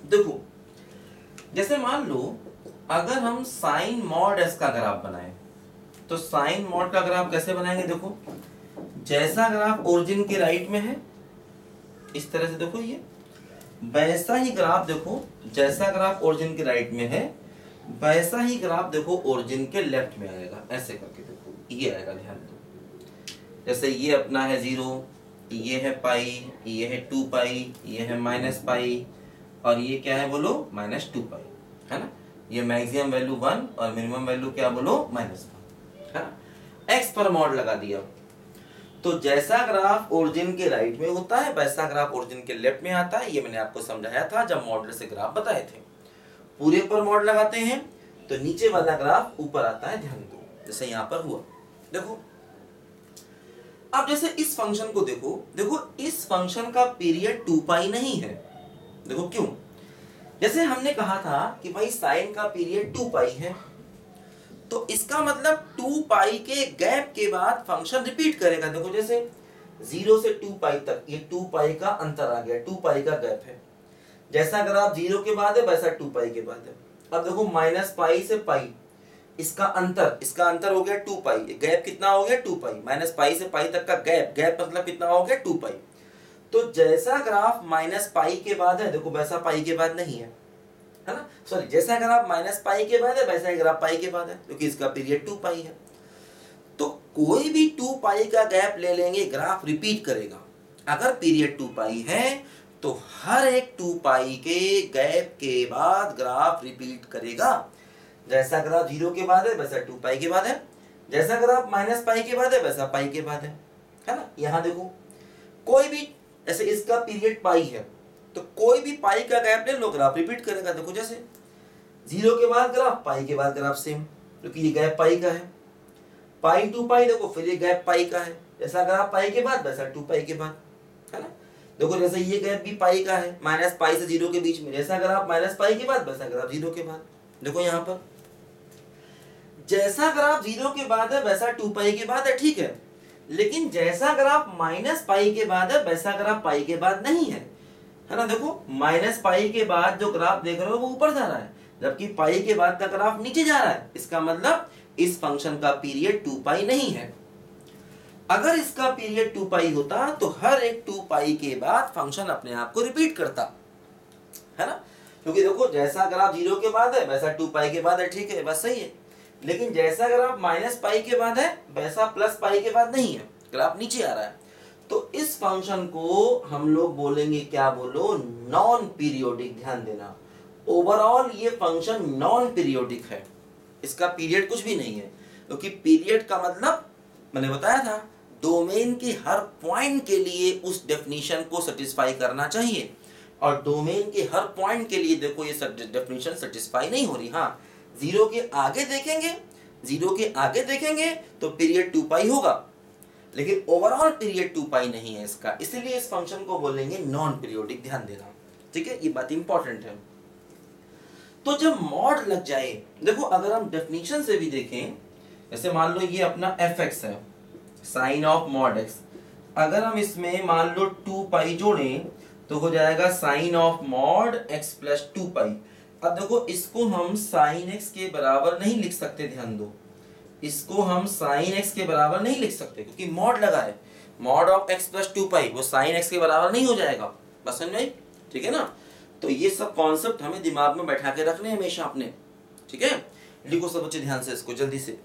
देखो जैसे मान लो अगर हम साइन मॉड एस का ग्राफ बनाएं, तो साइन मॉड का ग्राफ कैसे बनाएंगे? देखो जैसा ग्राफ ओरिजिन के राइट में है इस तरह से, देखो ये वैसा ही ग्राफ, देखो जैसा ग्राफ ओरिजिन के राइट में है वैसा ही ग्राफ देखो ओरिजिन के लेफ्ट में आएगा, ऐसे करके देखो ये आएगा, ध्यान दो। जैसे ये अपना है 0, ये है पाई, ये है 2 पाई, ये है -पाई, और ये क्या है बोलो -2 पाई, है ना। ये मैक्सिमम वैल्यू 1 और मिनिमम वैल्यू क्या बोलो -1, है ना। एक्स पर मॉड लगा दिया, तो जैसा ग्राफ ओरिजिन के राइट में होता है वैसा ग्राफ ओरिजिन के लेफ्ट में आता है। ये मैंने आपको समझाया था जब मॉडल से ग्राफ बताए थे। पूरे पर मॉड लगाते हैं तो नीचे वाला ग्राफ ऊपर आता है, ध्यान दो जैसे यहां पर हुआ। देखो अब जैसे इस फंक्शन को देखो, देखो इस फंक्शन का पीरियड 2 पाई नहीं है। देखो क्यों? जैसे हमने कहा था कि भाई साइन का पीरियड 2 पाई है, तो इसका मतलब 2 पाई के गैप के बाद फंक्शन रिपीट करेगा। देखो जैसे 0 से 2 पाई तक ये 2 पाई का अंतर आ गया, 2 पाई का गैप है। जैसा ग्राफ 0 के बाद है वैसा 2 पाई के बाद है। अब देखो -पाई से पाई इसका अंतर हो गया 2 पाई। गैप कितना हो गया? 2 पाई। -पाई से पाई तक का गैप मतलब कितना हो गया? 2 पाई। तो जैसा ग्राफ -पाई के बाद है देखो वैसा पाई के बाद नहीं है ना। सॉरी, जैसा ग्राफ -पाई के बाद है वैसा ही ग्राफ पाई के बाद है, क्योंकि इसका पीरियड 2 पाई है। तो कोई भी 2 पाई का गैप ले लेंगे ग्राफ रिपीट करेगा। अगर पीरियड 2 पाई है तो हर एक 2 पाई के गैप के बाद ग्राफ रिपीट करेगा। जैसा ग्राफ 0 के बाद है वैसा 2 पाई के बाद है, जैसा ग्राफ -पाई के बाद है वैसा पाई के बाद है ना। यहां देखो कोई भी ऐसे इसका पीरियड पाई है तो कोई भी पाई का गैप ले लो ग्राफ रिपीट करेगा। देखो जैसे 0 के बाद ग्राफ, पाई के बाद ग्राफ सेम, क्योंकि ये गैप पाई का है। पाई 2 पाई देखो फिर ये गैप पाई का है, जैसा ग्राफ पाई के बाद वैसा 2 पाई के बाद, है ना। देखो जैसे ये गैप भी पाई का है, -पाई से 0 के बीच में, जैसा ग्राफ -पाई के बाद वैसा ग्राफ 0 के बाद। देखो यहाँ पर जैसा ग्राफ 0 के बाद है वैसा 2 पाई के बाद है, ठीक है। लेकिन जैसा ग्राफ -पाई के बाद है वैसा ग्राफ पाई के बाद नहीं है ना। देखो -पाई के बाद जो ग्राफ देख रहे हो वो ऊपर जा रहा है, जबकि पाई के बाद का ग्राफ नीचे जा रहा है। इसका मतलब इस फंक्शन का पीरियड 2 पाई नहीं है। अगर इसका पीरियड 2 पाई होता तो हर एक 2 पाई के बाद फंक्शन अपने आप को रिपीट करता, है ना। क्योंकि देखो जैसा ग्राफ 0 के बाद है वैसा 2 पाई के बाद है, ठीक है, बस सही है। लेकिन जैसा ग्राफ -पाई के बाद है वैसा +पाई के बाद नहीं है, ग्राफ नीचे आ रहा है। तो इस फंक्शन को हम लोग बोलेंगे क्या? बोलो नॉन पीरियोडिक। ध्यान देना, ओवरऑल ये फंक्शन नॉन पीरियोडिक है, इसका पीरियड कुछ भी नहीं है। क्योंकि पीरियड का मतलब मैंने बताया था डोमेन के हर पॉइंट के लिए उस डेफिनेशन को सेटिस्फाई करना चाहिए, और डोमेन के हर पॉइंट के लिए देखो ये डेफिनेशन सेटिस्फाई नहीं हो रही। हाँ, 0 के आगे देखेंगे तो पीरियड 2 पाई होगा, लेकिन ओवरऑल पीरियड 2 पाई नहीं है इसका, इसलिए इस फंक्शन को बोलेंगे नॉन पीरियोडिक। ध्यान देना, ठीक है, ये बात इंपॉर्टेंट है। तो जब मॉड लग जाए, देखो अगर हम डेफिनेशन से भी देखें, जैसे मान लो ये अपना fx है, साइन ऑफ मॉड x। अगर हम इसमें मान लो 2 पाई जोड़ें तो हो जाएगा साइन ऑफ मॉड x + 2 पाई। अब देखो इसको हम साइन x के बराबर नहीं लिख सकते, ध्यान दो, इसको हम साइन x के बराबर नहीं लिख सकते क्योंकि मॉड लगा है। मॉड ऑफ x + 2 पाई वो साइन x के बराबर नहीं हो जाएगा, बस समझ में, ठीक है ना। तो ये सब कॉन्सेप्ट हमें दिमाग में बैठा के रखने हमेशा अपने, ठीक है। लिखो सब बच्चे ध्यान से इसको जल्दी से।